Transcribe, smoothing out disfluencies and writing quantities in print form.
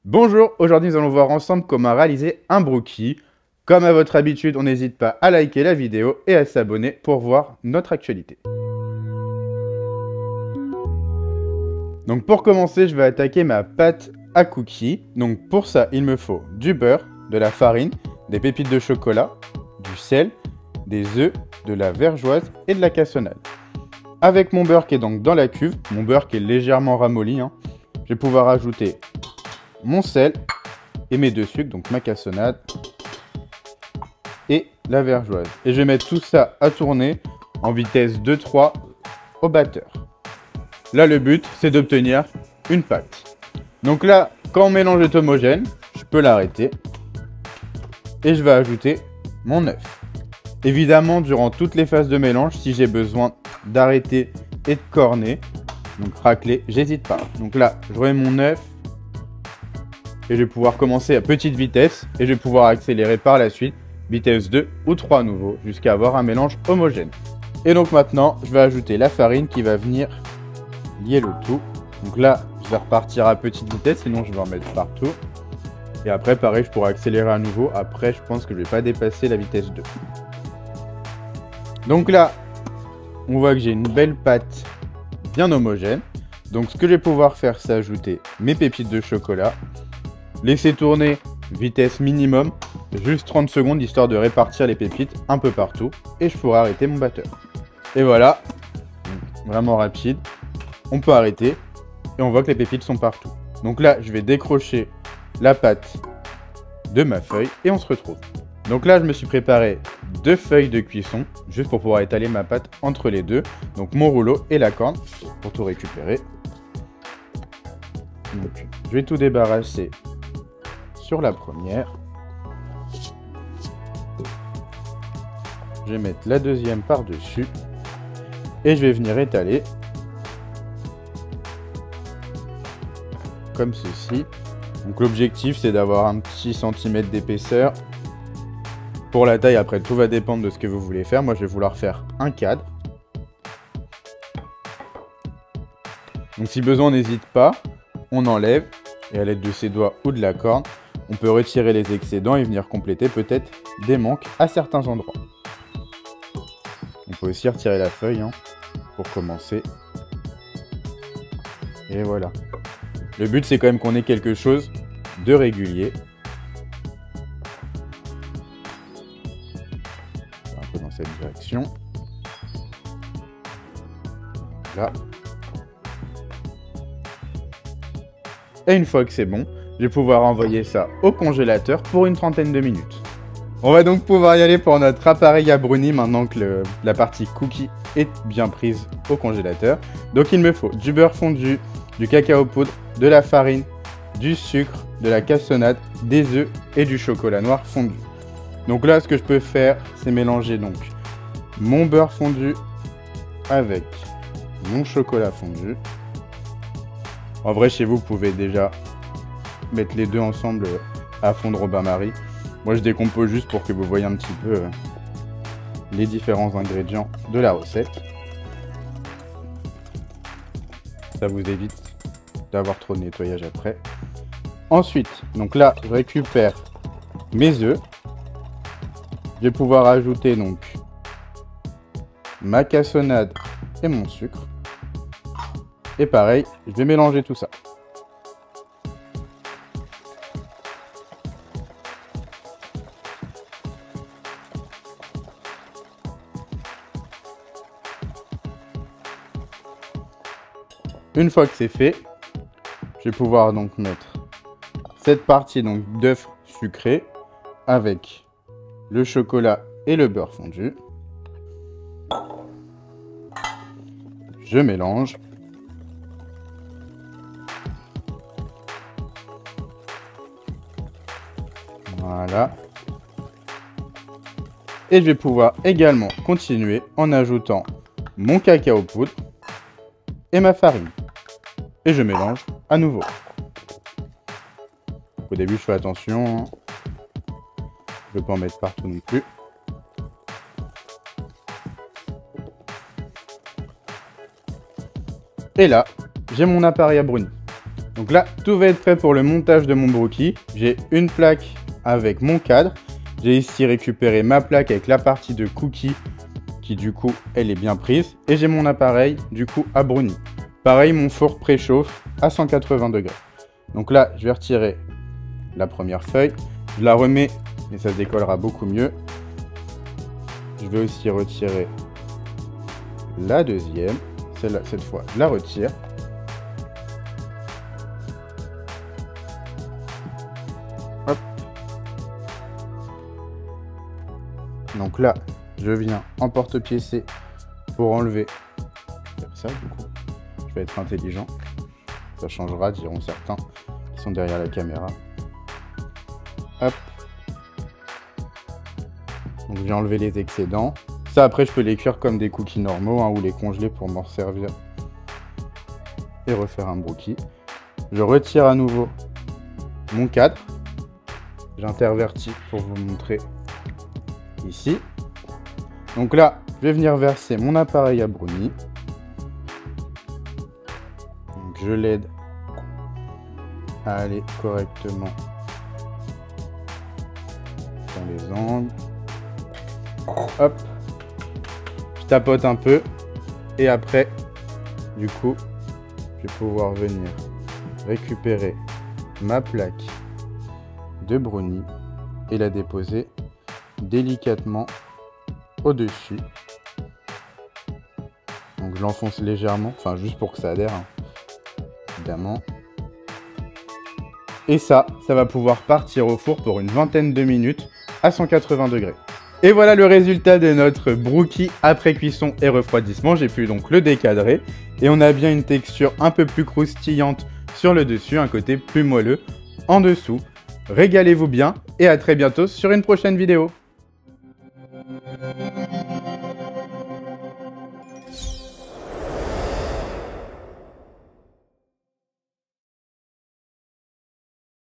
Bonjour, aujourd'hui nous allons voir ensemble comment réaliser un brookie. Comme à votre habitude, on n'hésite pas à liker la vidéo et à s'abonner pour voir notre actualité. Donc pour commencer, je vais attaquer ma pâte à cookies. Donc pour ça, il me faut du beurre, de la farine, des pépites de chocolat, du sel, des œufs, de la vergeoise et de la cassonade. Avec mon beurre qui est donc dans la cuve, mon beurre qui est légèrement ramolli, je vais pouvoir ajouter mon sel et mes deux sucres, donc ma cassonade et la vergeoise. Et je vais mettre tout ça à tourner en vitesse 2-3 au batteur. Là, le but, c'est d'obtenir une pâte. Donc là, quand mon mélange est homogène, je peux l'arrêter et je vais ajouter mon œuf. Évidemment, durant toutes les phases de mélange, si j'ai besoin d'arrêter et de corner, donc racler, j'hésite pas. Donc là, je remets mon œuf et je vais pouvoir commencer à petite vitesse et je vais pouvoir accélérer par la suite, vitesse 2 ou 3 à nouveau, jusqu'à avoir un mélange homogène. Et donc maintenant, je vais ajouter la farine qui va venir lier le tout. Donc là, je vais repartir à petite vitesse, sinon je vais en mettre partout. Et après, pareil, je pourrai accélérer à nouveau. Après, je pense que je ne vais pas dépasser la vitesse 2. Donc là, on voit que j'ai une belle pâte bien homogène. Donc ce que je vais pouvoir faire, c'est ajouter mes pépites de chocolat. Laisser tourner vitesse minimum, juste 30 secondes, histoire de répartir les pépites un peu partout. Et je pourrai arrêter mon batteur. Et voilà, vraiment rapide. On peut arrêter et on voit que les pépites sont partout. Donc là, je vais décrocher la pâte de ma feuille et on se retrouve. Donc là, je me suis préparé 2 feuilles de cuisson, juste pour pouvoir étaler ma pâte entre les deux. Donc mon rouleau et la corne pour tout récupérer. Donc, je vais tout débarrasser sur la première. Je vais mettre la deuxième par-dessus. Et je vais venir étaler. Comme ceci. Donc l'objectif, c'est d'avoir un petit centimètre d'épaisseur. Pour la taille, après, tout va dépendre de ce que vous voulez faire. Moi, je vais vouloir faire un cadre. Donc si besoin, n'hésite pas. On enlève. Et à l'aide de ses doigts ou de la corne, on peut retirer les excédents et venir compléter peut-être des manques à certains endroits. On peut aussi retirer la feuille pour commencer. Et voilà. Le but, c'est quand même qu'on ait quelque chose de régulier. Un peu dans cette direction. Là. Et une fois que c'est bon, je vais pouvoir envoyer ça au congélateur pour une trentaine de minutes. On va donc pouvoir y aller pour notre appareil à brownie maintenant que la partie cookie est bien prise au congélateur. Donc il me faut du beurre fondu, du cacao poudre, de la farine, du sucre, de la cassonade, des œufs et du chocolat noir fondu. Donc là, ce que je peux faire, c'est mélanger donc mon beurre fondu avec mon chocolat fondu. En vrai, chez vous pouvez déjà mettre les deux ensemble à fondre au bain-marie. Moi, je décompose juste pour que vous voyez un petit peu les différents ingrédients de la recette. Ça vous évite d'avoir trop de nettoyage après. Ensuite, donc là, je récupère mes œufs. Je vais pouvoir ajouter donc ma cassonade et mon sucre. Et pareil, je vais mélanger tout ça. Une fois que c'est fait, je vais pouvoir donc mettre cette partie d'œuf sucré avec le chocolat et le beurre fondu. Je mélange. Voilà. Et je vais pouvoir également continuer en ajoutant mon cacao poudre et ma farine. Et je mélange à nouveau. Au début, je fais attention. Je ne peux pas en mettre partout non plus. Et là, j'ai mon appareil à brownie. Donc là, tout va être prêt pour le montage de mon brookie. J'ai une plaque avec mon cadre. J'ai ici récupéré ma plaque avec la partie de cookie qui du coup, elle est bien prise. Et j'ai mon appareil du coup à brownie. Pareil, mon four préchauffe à 180 degrés. Donc là, je vais retirer la première feuille. Je la remets et ça se décollera beaucoup mieux. Je vais aussi retirer la deuxième. Celle-là, cette fois, je la retire. Hop. Donc là, je viens en porte-piécé pour enlever ça du coup. Je vais être intelligent. Ça changera, diront certains qui sont derrière la caméra. Hop. Donc j'ai enlevé les excédents. Ça après je peux les cuire comme des cookies normaux ou les congeler pour m'en servir et refaire un brookie. Je retire à nouveau mon cadre. J'intervertis pour vous montrer ici. Donc là, je vais venir verser mon appareil à brownie. Donc je l'aide à aller correctement dans les angles. Hop. Je tapote un peu. Et après, du coup, je vais pouvoir venir récupérer ma plaque de brownie et la déposer délicatement au-dessus. Donc je l'enfonce légèrement, enfin juste pour que ça adhère, hein, évidemment. Et ça va pouvoir partir au four pour une vingtaine de minutes à 180 degrés. Et voilà le résultat de notre brookie après cuisson et refroidissement. J'ai pu donc le décadrer et on a bien une texture un peu plus croustillante sur le dessus, un côté plus moelleux en dessous. Régalez-vous bien et à très bientôt sur une prochaine vidéo.